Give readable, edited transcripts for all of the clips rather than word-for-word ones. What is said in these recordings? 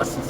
80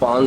5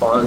5